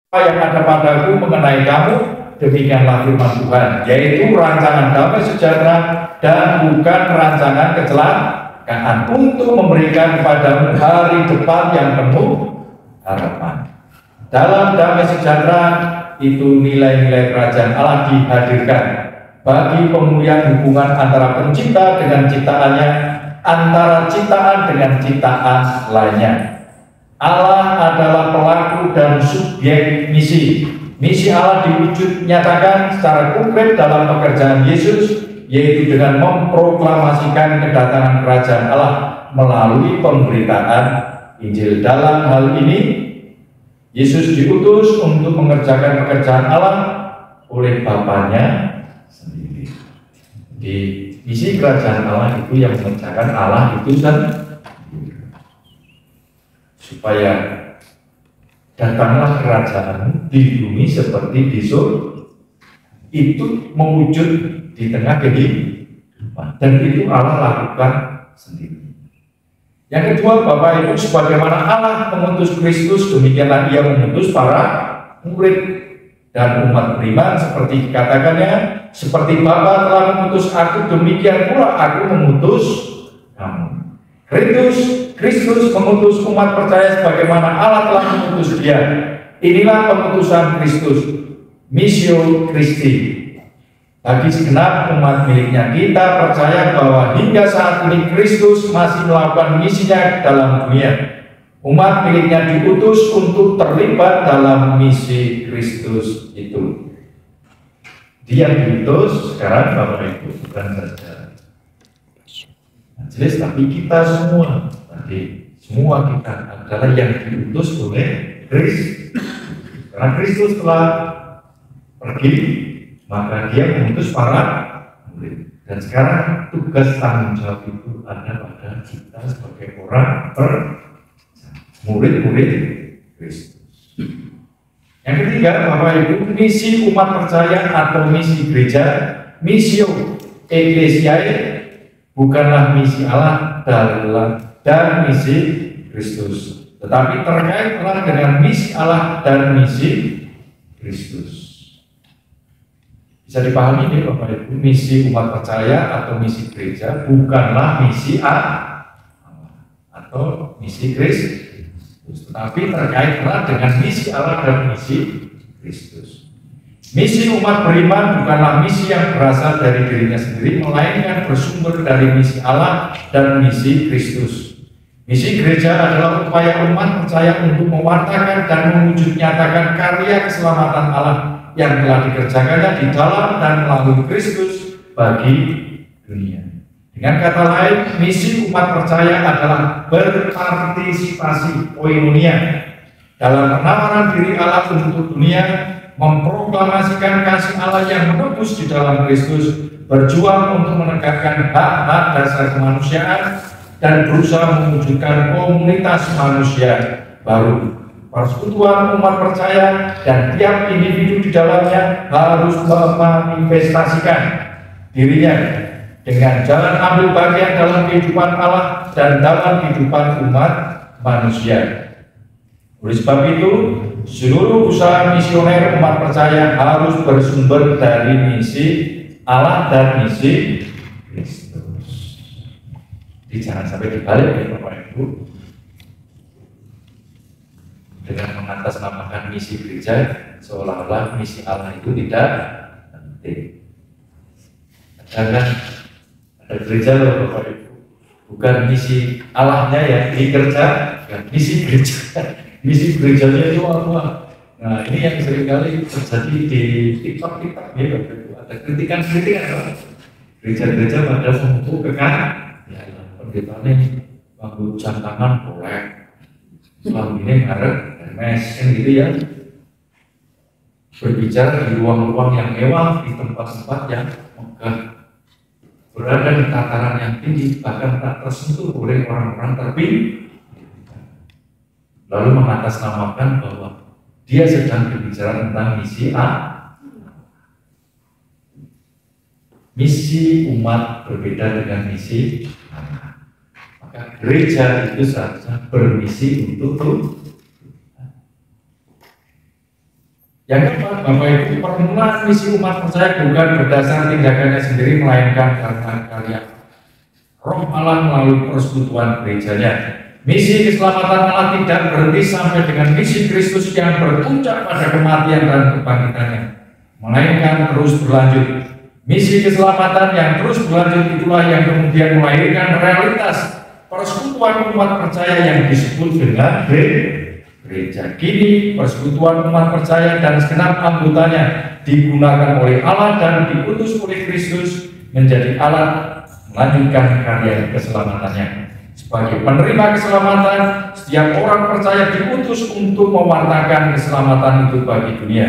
Apa yang ada padaku mengenai kamu, demikianlah firman Tuhan, yaitu rancangan damai sejahtera dan bukan rancangan kecelakaan, untuk memberikan kepadamu hari depan yang penuh harapan. Dalam damai sejahtera itu nilai-nilai kerajaan Allah dihadirkan bagi pemulihan hubungan antara pencipta dengan ciptaannya, antara ciptaan dengan ciptaan lainnya. Allah adalah pelaku dan subjek misi. Misi Allah diwujud nyatakan secara konkret dalam pekerjaan Yesus, yaitu dengan memproklamasikan kedatangan kerajaan Allah melalui pemberitaan Injil. Dalam hal ini, Yesus diutus untuk mengerjakan pekerjaan Allah oleh Bapaknya sendiri. Di misi kerajaan Allah itu yang mengerjakan Allah itu sendiri, supaya datanglah kerajaan di bumi seperti di surga, itu mewujud di tengah kehidupan, dan itu Allah lakukan sendiri. Yang kedua, Bapak Ibu, sebagaimana Allah mengutus Kristus, demikianlah Ia mengutus para murid dan umat beriman, seperti dikatakannya, seperti Bapa telah mengutus aku, demikian pula aku mengutus kamu. Kristus mengutus umat percaya sebagaimana Allah telah mengutus Dia. Inilah pengutusan Kristus, missio Christi, bagi segenap umat miliknya. Kita percaya bahwa hingga saat ini Kristus masih melakukan misinya dalam dunia. Umat miliknya diutus untuk terlibat dalam misi Kristus itu. Dia diutus sekarang, Bapak Ibu, bukan saja jelas, tapi kita semua, semua kita adalah yang diutus oleh Kristus. Karena Kristus telah pergi, maka Dia mengutus para murid. Dan sekarang tugas tanggung jawab itu ada pada kita sebagai orang murid-murid Kristus. Yang ketiga, Bapak Ibu, misi umat percaya atau misi gereja, missio ecclesiae, bukanlah misi Allah dan misi Kristus, tetapi terkait erat dengan misi Allah dan misi Kristus. Bisa dipahami nih Bapak Ibu, misi umat percaya atau misi gereja bukanlah misi Allah atau misi Kristus, tetapi terkait erat dengan misi Allah dan misi Kristus. Misi umat beriman bukanlah misi yang berasal dari dirinya sendiri, melainkan bersumber dari misi Allah dan misi Kristus. Misi gereja adalah upaya umat percaya untuk mewartakan dan mewujud nyatakan karya keselamatan Allah yang telah dikerjakannya di dalam dan melalui Kristus bagi dunia. Dengan kata lain, misi umat percaya adalah berpartisipasi koinonia dalam penawaran diri Allah untuk dunia, memproklamasikan kasih Allah yang menebus di dalam Kristus, berjuang untuk menegakkan hak-hak dasar kemanusiaan, dan berusaha mewujudkan komunitas manusia baru. Persekutuan umat percaya dan tiap individu di dalamnya harus memanifestasikan dirinya dengan jalan ambil bagian dalam kehidupan Allah dan dalam kehidupan umat manusia. Oleh sebab itu, seluruh usaha misioner umat percaya harus bersumber dari misi Allah dan misi Kristus. Jadi jangan sampai dibalik ya Bapak Ibu, dengan mengatasnamakan misi gereja seolah-olah misi Allah itu tidak penting. Ada gereja loh Bapak Ibu, bukan misi Allahnya yang dikerjakan, misi gereja. Misi gerejanya itu apa? Nah, ini yang seringkali terjadi di TikTok ya, ada kritikan gereja-gereja pada memupuk ya, pendetanya bangku jam tangan boleh, selama ini ngarep Hermes kan gitu ya, berbicara di ruang-ruang yang mewah, di tempat-tempat yang megah, berada di tataran yang tinggi, bahkan tak tersentuh oleh orang-orang terpilih, lalu mengatasnamakan bahwa dia sedang berbicara tentang misi A. Misi umat berbeda dengan misi Allah. Maka gereja itu seharusnya bermisi untuk Tuhan. Yang keempat, Bapak Ibu, permulaan misi umat percaya bukan berdasar tindakannya sendiri, melainkan karena karya Roh Allah melalui persekutuan gerejanya. Misi keselamatan Allah tidak berhenti sampai dengan misi Kristus yang berpuncak pada kematian dan kebangkitannya, melainkan terus berlanjut. Misi keselamatan yang terus berlanjut itulah yang kemudian melahirkan realitas persekutuan umat percaya yang disebut dengan gereja. Kini persekutuan umat percaya dan segenap anggotanya digunakan oleh Allah dan diutus oleh Kristus menjadi alat melanjutkan karya keselamatannya. Sebagai penerima keselamatan, setiap orang percaya diutus untuk mewartakan keselamatan itu bagi dunia.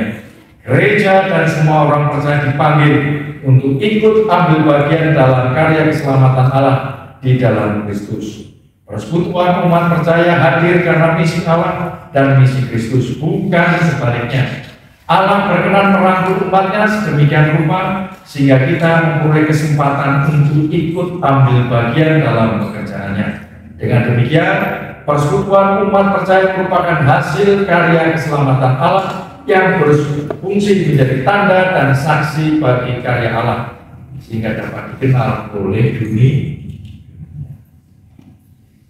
Gereja dan semua orang percaya dipanggil untuk ikut ambil bagian dalam karya keselamatan Allah di dalam Kristus. Persekutuan umat percaya hadir karena misi Allah dan misi Kristus, bukan sebaliknya. Allah berkenan merangkul umatnya sedemikian rupa sehingga kita memperoleh kesempatan untuk ikut ambil bagian dalam pekerjaannya. Dengan demikian, persekutuan umat percaya merupakan hasil karya keselamatan Allah yang berfungsi menjadi tanda dan saksi bagi karya Allah sehingga dapat dikenal oleh dunia.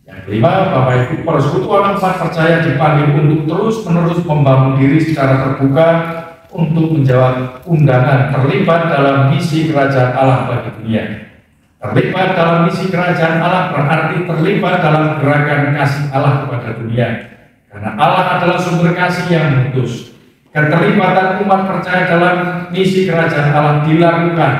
Yang kelima, Bapak Ibu, persekutuan umat percaya dipanggil untuk terus-menerus membangun diri secara terbuka untuk menjawab undangan terlibat dalam misi kerajaan Allah bagi dunia. Terlibat dalam misi kerajaan Allah berarti terlibat dalam gerakan kasih Allah kepada dunia, karena Allah adalah sumber kasih yang mengutus. Keterlibatan umat percaya dalam misi kerajaan Allah dilakukan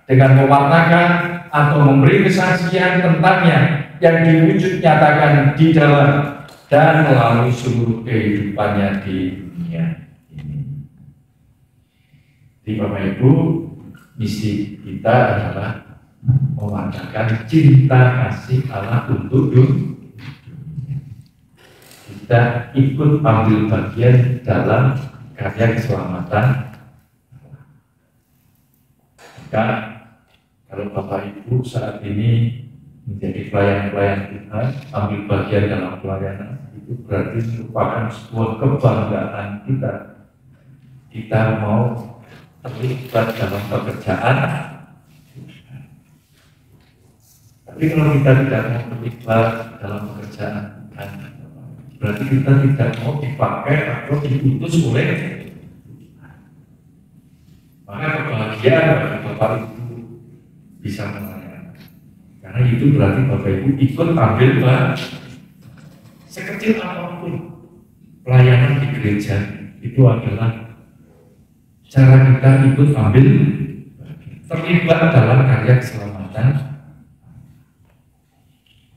dengan mewartakan atau memberi kesaksian tentangnya yang diwujud nyatakan di dalam dan melalui seluruh kehidupannya di dunia ini. Jadi Bapak Ibu, misi kita adalah mewartakan cinta kasih Allah untuk dunia. Kita ikut ambil bagian dalam karya keselamatan. Maka kalau Bapak Ibu saat ini menjadi pelayan-pelayan kita, ambil bagian dalam pelayanan, itu berarti merupakan sebuah kebanggaan kita. Kita mau terlibat dalam pekerjaan. Tapi kalau kita tidak mau terlibat dalam pekerjaan, berarti kita tidak mau dipakai atau diutus oleh. Maka kebahagiaan bagi Bapak Ibu bisa melayani, karena itu berarti Bapak Ibu ikut ambil sekecil apapun pelayanan di gereja itu adalah cara kita ikut ambil terlibat dalam karya keselamatan.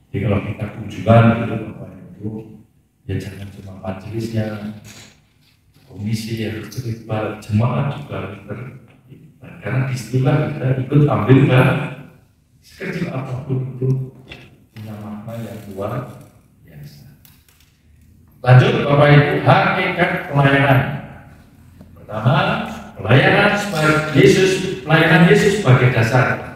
Jadi kalau kita kunjungan gitu Bapak Ibu, ya jangan cuma majelisnya, komisi yang terlibat, jemaat juga harus terlibat, karena disitulah kita ikut ambil sekecil apapun itu punya makna yang luar biasa. Lanjut Bapak Ibu, hakikat pelayanan. Pertama, pelayanan Yesus sebagai dasar.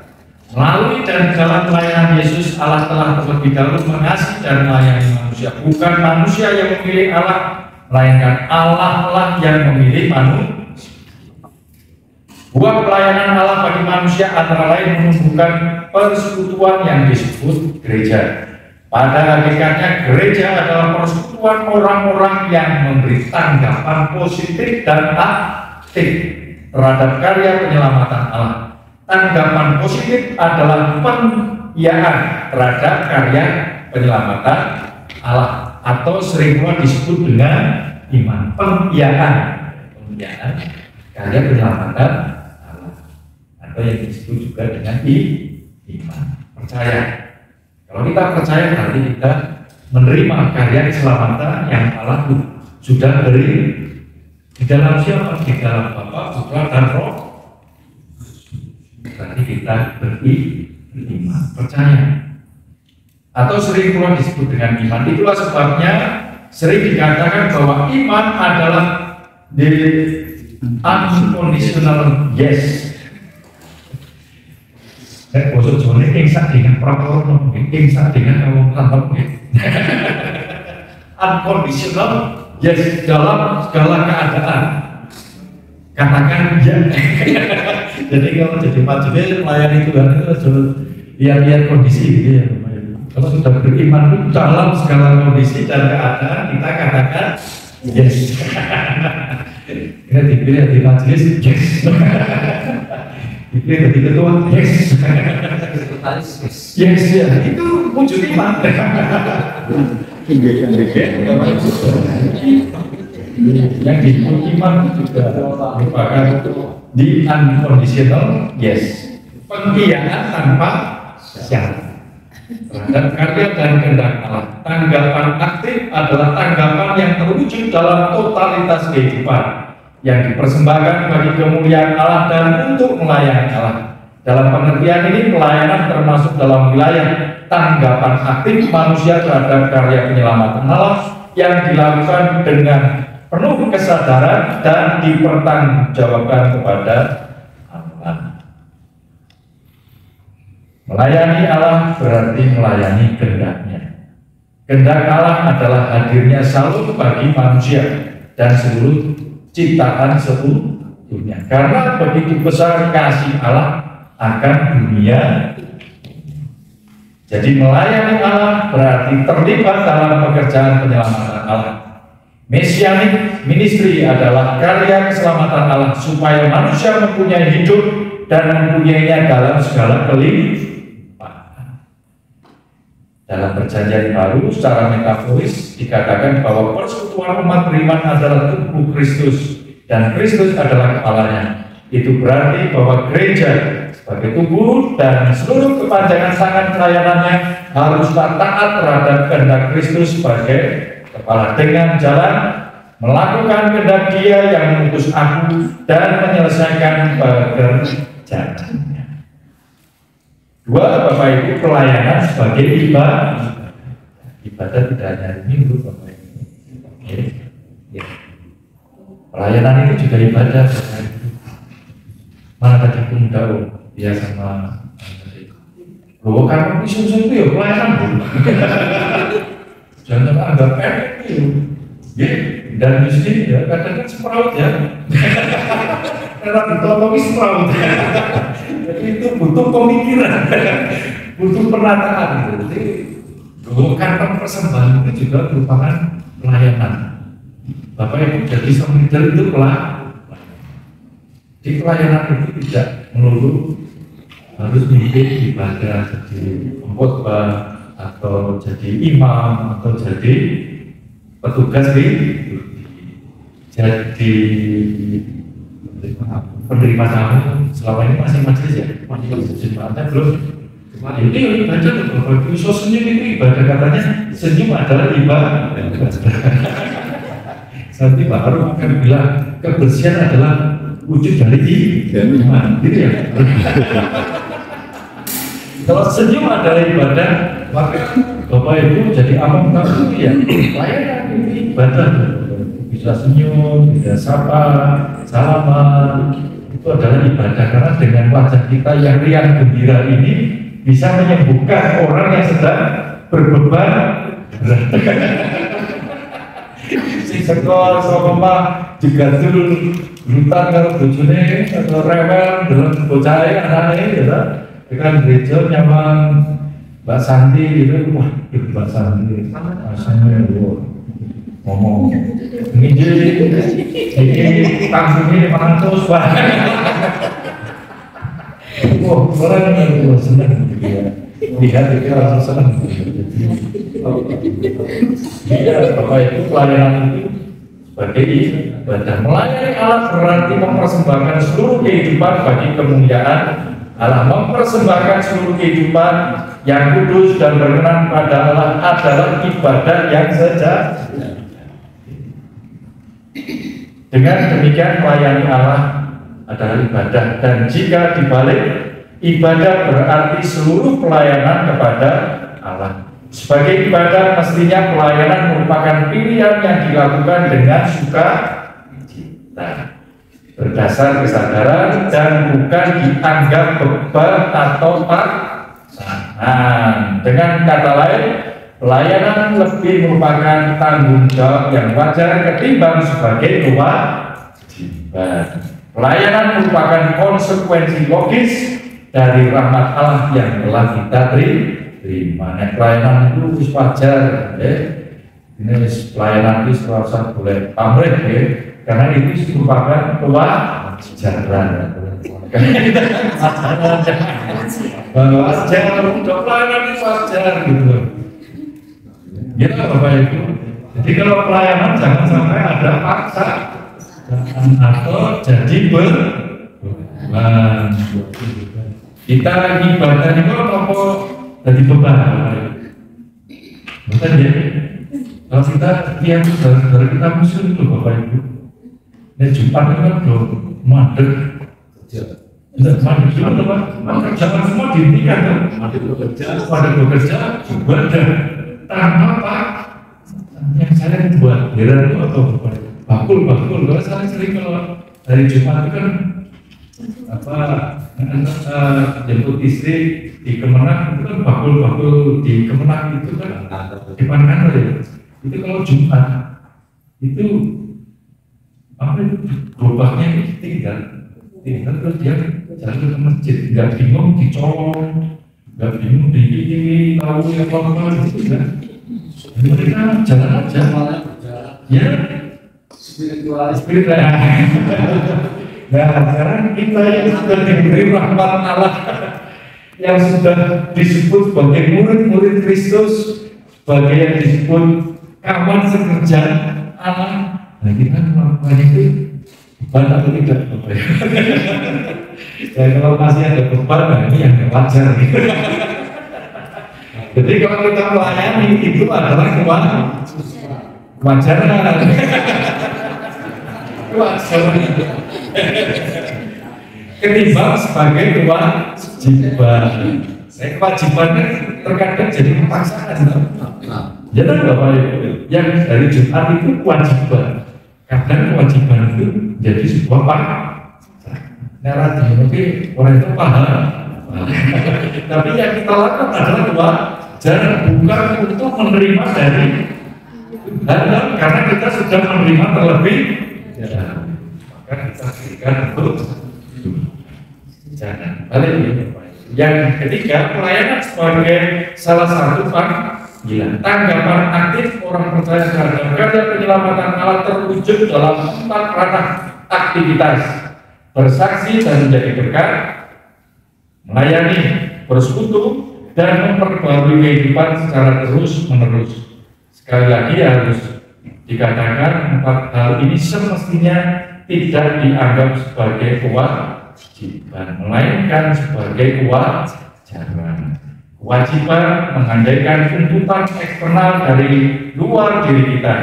Melalui dan dalam pelayanan Yesus, Allah telah terlebih dahulu mengasihi dan melayani manusia. Bukan manusia yang memilih Allah, melainkan Allah lah yang memilih manusia. Buah pelayanan Allah bagi manusia antara lain menumbuhkan persekutuan yang disebut gereja. Pada hakikatnya gereja adalah persekutuan orang-orang yang memberi tanggapan positif dan aktif terhadap karya penyelamatan Allah. Tanggapan positif adalah pengiyahan terhadap karya penyelamatan Allah, atau sering pula disebut dengan iman. Pengiyahan karya penyelamatan Allah, atau yang disebut juga dengan iman, percaya. Kalau kita percaya berarti kita menerima karya keselamatan yang Allah sudah beri di dalam siapa? Di dalam Bapa, Putra dan Roh. Berarti kita beriman, percaya. Atau sering pula disebut dengan iman. Itulah sebabnya sering dikatakan bahwa iman adalah the unconditional yes. Bosok Jone ingsak dengan peraturan, ingsak dengan ngomong unconditional yes dalam segala keadaan. katakan ya. Jadi kalau jadi majelis melayani Tuhan itu harus lihat kondisi gitu ya. Kalau sudah beriman itu dalam segala kondisi dan keadaan kita katakan yes. Kita dipilih di majelis yes. Dipilih jadi ketua yes. Yes ya, itu wujud iman. Yang disebut iman juga merupakan di unconditional yes, pengkhianatan tanpa syarat terhadap karya dan kehendak Allah. Tanggapan aktif adalah tanggapan yang terwujud dalam totalitas kehidupan yang dipersembahkan bagi kemuliaan Allah dan untuk melayani Allah. Dalam pengertian ini, pelayanan termasuk dalam wilayah tanggapan aktif manusia terhadap karya penyelamatan Allah yang dilakukan dengan penuh kesadaran dan dipertanggungjawabkan kepada Allah. Melayani Allah berarti melayani kehendaknya. Kehendak Allah adalah hadirnya shalom bagi manusia dan seluruh ciptaan seluruhnya. Karena begitu besar kasih Allah akan dunia. Jadi melayani Allah berarti terlibat dalam pekerjaan penyelamatan Allah. Messianic ministry adalah karya keselamatan Allah supaya manusia mempunyai hidup dan mempunyainya dalam segala kelimpahan. Dalam perjanjian baru secara metaforis dikatakan bahwa persekutuan umat beriman adalah tubuh Kristus dan Kristus adalah kepalanya. Itu berarti bahwa gereja sebagai tubuh dan seluruh kepanjangan tangan pelayanannya haruslah taat terhadap kehendak Kristus sebagai kepala dengan jalan melakukan kehendak Dia yang mengutus aku dan menyelesaikan pekerjaannya. Dua, Bapak Ibu, pelayanan sebagai ibadah. Ibadah tidak hanya minggu, Bapak Ibu. Ya. Pelayanan itu juga ibadah, Bapak Ibu. Mana tadi pun tahu dia sama bahwa karena isu itu ya pelayanan Bu. Jangan anggap itu ya, dan di sini ya kadang-kadang semeraut ya karena ditolongi semeraut jadi itu butuh pemikiran butuh penataan gitu. Jadi karena persembahan itu juga merupakan pelayanan. Bapak Ibu jadi leader itu di pelayanan itu tidak melulu harus mimpin ibadah jadi pengkhotbah atau jadi imam atau jadi petugas jadi penerima tamu. Selama ini masih majelis ya, masih jemaatnya belum. Ini ibadah Bapak Ibu, senyum itu ibadah, katanya senyum adalah ibadah. Nanti baru akan bilang kebersihan adalah wujud dari iman, gitu ya. Kalau senyum adalah ibadah, maka Bapak Ibu jadi amam kamu ya, layanan ini ibadah. Bisa senyum, bisa sapa, salaman, itu adalah ibadah. Karena dengan wajah kita yang riang gembira ini bisa menyembuhkan orang yang sedang berbeban berat. Si sekol sama juga dulu lutan kalau bojone atau rewel dalam bocah anaknya gitu. Dengan gereja nyaman Mbak Santi gitu, wah Mbak Santi rasanya ngomong ini tangsungnya 500 Pak. Wah orang yang senang gitu ya, lihat itu langsung senang. Iya, Bapak Ibu, pelayanan itu sebagai ibadah. Melayani Allah berarti mempersembahkan seluruh kehidupan bagi kemuliaan Allah. Mempersembahkan seluruh kehidupan yang kudus dan berkenan pada Allah adalah ibadah yang sejati. Dengan demikian melayani Allah adalah ibadah, dan jika dibalik, ibadah berarti seluruh pelayanan kepada Allah. Sebagai ibadah, mestinya pelayanan merupakan pilihan yang dilakukan dengan sukacita, berdasar kesadaran dan bukan dianggap beban atau paksaan. Dengan kata lain, pelayanan lebih merupakan tanggung jawab yang wajar ketimbang sebagai kewajiban. Pelayanan merupakan konsekuensi logis dari rahmat Allah yang telah kita terima. Nah, pelayanan itu wajar, ya. Ini pelayanan itu serasa boleh pamrih, ya. Karena itu merupakan kewajaran. Wajar, untuk pelayanan itu wajar gitu. Gitu Bapak Ibu. Jadi kalau pelayanan jangan sampai ada paksa atau jadi beban. Kita ibadah itu apa jadi beban? Bukan ya? Kalau kita tiap saudara kita musuh itu Bapak Ibu. Nah Jumat itu kan udah mandek. Mandek juga Pak. Jangan semua dihentikan kan? Mandek bekerja, ibadah. Tanpa Pak. Yang saya buat heran itu apa Bapak? Bakul. Kalau saya sering kalau hari Jumat itu kan jemput istri di Kemenang itu kan bakul di Kemenang itu kan di Pangandaran ya. Itu kalau Jumat itu apa itu gerobaknya itu tinggal terus dia jalan ke masjid, nggak bingung dicolong, nggak bingung di tahu apa gitu kan. Mereka jalan aja ya spiritual. Nah sekarang kita yang sudah diberi rahmat Allah yang sudah disebut sebagai murid-murid Kristus, sebagai yang disebut kawan sekerja Allah. Nah kita melakukan itu beban atau tidak Bapak? Dan kalau masih ada beban, nah ini yang wajar gitu. Jadi kalau kita melayani itu adalah kewajaran. Ketimbang sebagai kewajiban. Kewajibannya terkadang jadi paksaan. Jadi Bapak Ibu, yang dari Jumat itu kewajiban. Kadang kewajiban itu jadi sebuah narasi. Mungkin orang itu paham. Tapi yang kita lakukan adalah kewajaran, bukan untuk menerima dari Tuhan, karena kita sudah menerima terlebih. Maka kita berikan untuk jangan balik ya. Yang ketiga, pelayanan sebagai salah satu panggilan. Tanggapan aktif orang percaya terhadap karya penyelamatan Allah terwujud dalam 4 ranah aktivitas: bersaksi dan menjadi berkat, melayani, bersekutu, dan memperbarui kehidupan secara terus-menerus. Sekali lagi harus dikatakan 4 hal ini semestinya tidak dianggap sebagai kewajiban, melainkan sebagai kewajaran. Kewajiban mengandaikan tuntutan eksternal dari luar diri kita,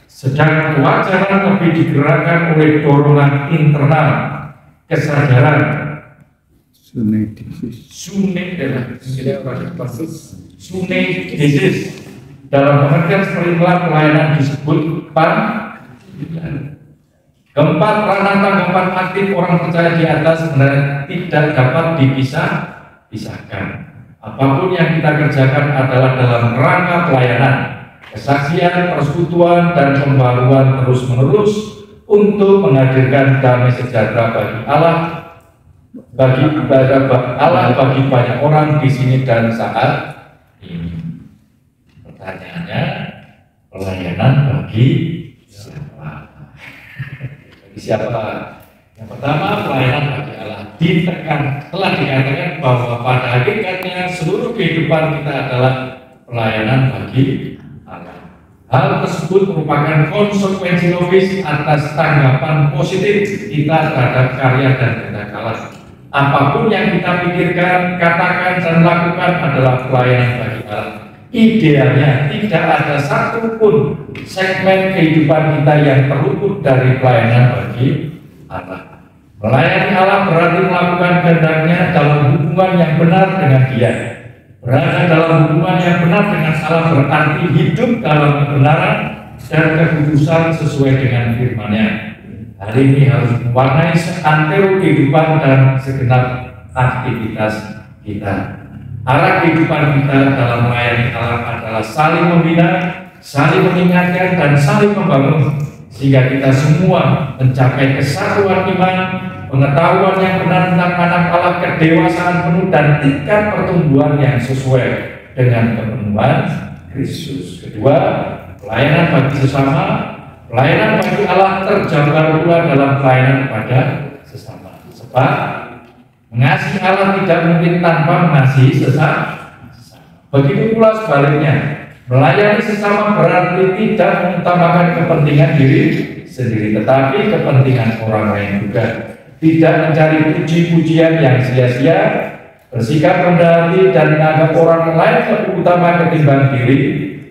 sedang kewajaran lebih digerakkan oleh dorongan internal, kesadaran. Sunedesis dalam pengertian seperti pelayanan disebut panggilan. Keempat, ranah tanggapan aktif orang percaya di atas sebenarnya tidak dapat dipisahkan. Apapun yang kita kerjakan adalah dalam rangka pelayanan, kesaksian, persekutuan, dan pembaruan terus-menerus untuk menghadirkan damai sejahtera bagi Allah, bagi ibadah Allah bagi banyak orang di sini dan saat ini. Pertanyaannya, pelayanan bagi siapa? Bagi siapa? Yang pertama, pelayanan bagi Allah. Telah dikatakan bahwa pada hakikatnya seluruh kehidupan kita adalah pelayanan bagi Allah. Hal tersebut merupakan konsekuensi logis atas tanggapan positif kita terhadap karya dan kehendak Allah. Apapun yang kita pikirkan, katakan, dan lakukan adalah pelayanan bagi Allah. Idealnya tidak ada satupun segmen kehidupan kita yang terluput dari pelayanan bagi Allah. Melayani Allah berarti melakukan kehendaknya dalam hubungan yang benar dengan Dia. Berada dalam hubungan yang benar dengan Allah berarti hidup dalam kebenaran dan kekudusan sesuai dengan firman-Nya. Hal ini harus mewarnai seantero kehidupan dan segenap aktivitas kita. Arah kehidupan kita dalam melayani Allah adalah saling membina, saling mengingatkan, dan saling membangun, sehingga kita semua mencapai kesatuan iman, pengetahuan yang benar tentang anak Allah, kedewasaan penuh, dan tingkat pertumbuhan yang sesuai dengan kepenuhan Kristus. Kedua, pelayanan bagi sesama. Pelayanan bagi Allah tergambar pula dalam pelayanan pada sesama. Sebab mengasihi Allah tidak mungkin tanpa mengasihi sesama. Begitu pula sebaliknya, melayani sesama berarti tidak mengutamakan kepentingan diri sendiri, tetapi kepentingan orang lain juga. Tidak mencari puji-pujian yang sia-sia, bersikap rendah hati dan menganggap orang lain lebih utama ketimbang diri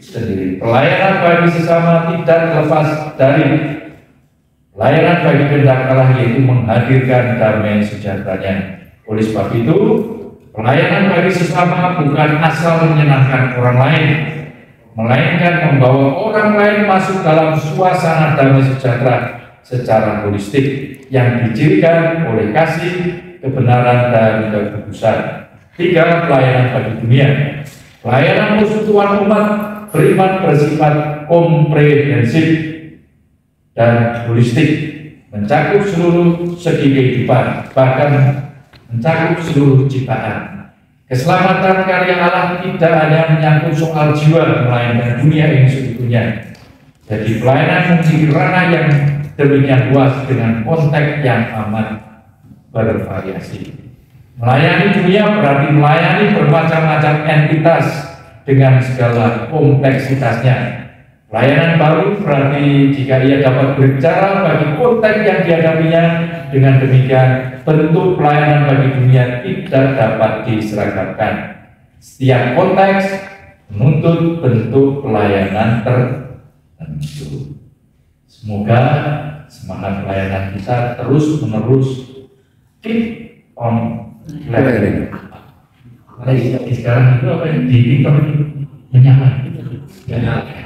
sendiri. Pelayanan bagi sesama tidak lepas dari pelayanan bagi kehendak Allah, yaitu menghadirkan damai sejahteranya. Oleh sebab itu, pelayanan bagi sesama bukan asal menyenangkan orang lain, melainkan membawa orang lain masuk dalam suasana damai sejahtera secara holistik yang dicirikan oleh kasih, kebenaran, dan kekudusan. Tiga, pelayanan bagi dunia. Pelayanan persekutuan umat beriman bersifat komprehensif dan holistik, mencakup seluruh segi kehidupan, bahkan mencakup seluruh ciptaan. Keselamatan karya Allah tidak hanya menyangkut soal jiwa, melainkan dunia yang seutuhnya. Jadi pelayanan memiliki ranah yang demikian luas dengan konteks yang amat bervariasi. Melayani dunia berarti melayani bermacam-macam entitas dengan segala kompleksitasnya. Pelayanan baru berarti jika ia dapat berbicara bagi konteks yang dihadapinya. Dengan demikian, bentuk pelayanan bagi dunia tidak dapat diseragamkan. Setiap konteks menuntut bentuk pelayanan tertentu. Semoga semangat pelayanan kita terus-menerus keep on learning. Sekarang itu apa yang di TikTok menyala. Menyala gitu.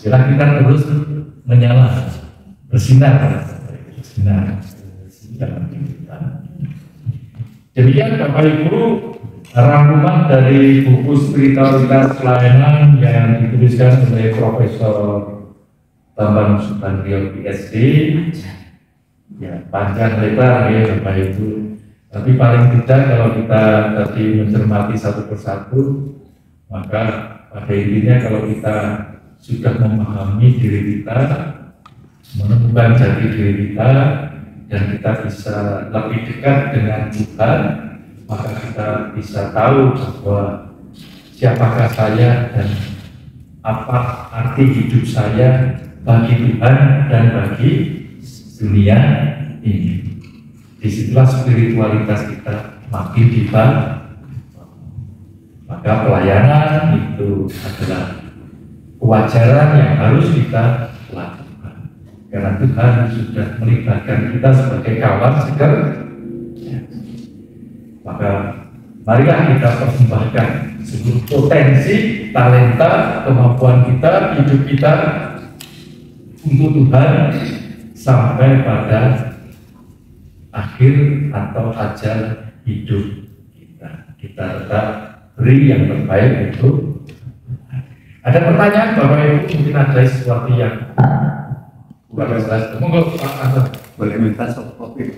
Bila kita terus menyala, bersinar dalam kita. Demikian Bapak Ibu, rangkuman dari buku Spiritualitas Pelayanan yang dituliskan oleh Profesor Bambang Subandrio PhD. Ya, panjang lebar ya Bapak Ibu. Tapi paling tidak kalau kita tadi mencermati satu persatu, maka pada intinya kalau kita sudah memahami diri kita, menemukan jati diri kita, dan kita bisa lebih dekat dengan Tuhan, maka kita bisa tahu bahwa siapakah saya dan apa arti hidup saya bagi Tuhan dan bagi dunia ini. Disitulah spiritualitas kita makin dibangun. Maka pelayanan itu adalah kewajaran yang harus kita lakukan. Karena Tuhan sudah melibatkan kita sebagai kawan seger. Maka marilah kita persembahkan seluruh potensi, talenta, kemampuan kita, hidup kita untuk Tuhan sampai pada akhir atau ajal hidup kita. Kita tetap beri yang terbaik untuk. Ada pertanyaan Bapak Ibu, mungkin ada sesuatu yang kurang jelas. Monggo Pak Anton. Boleh minta soft copy.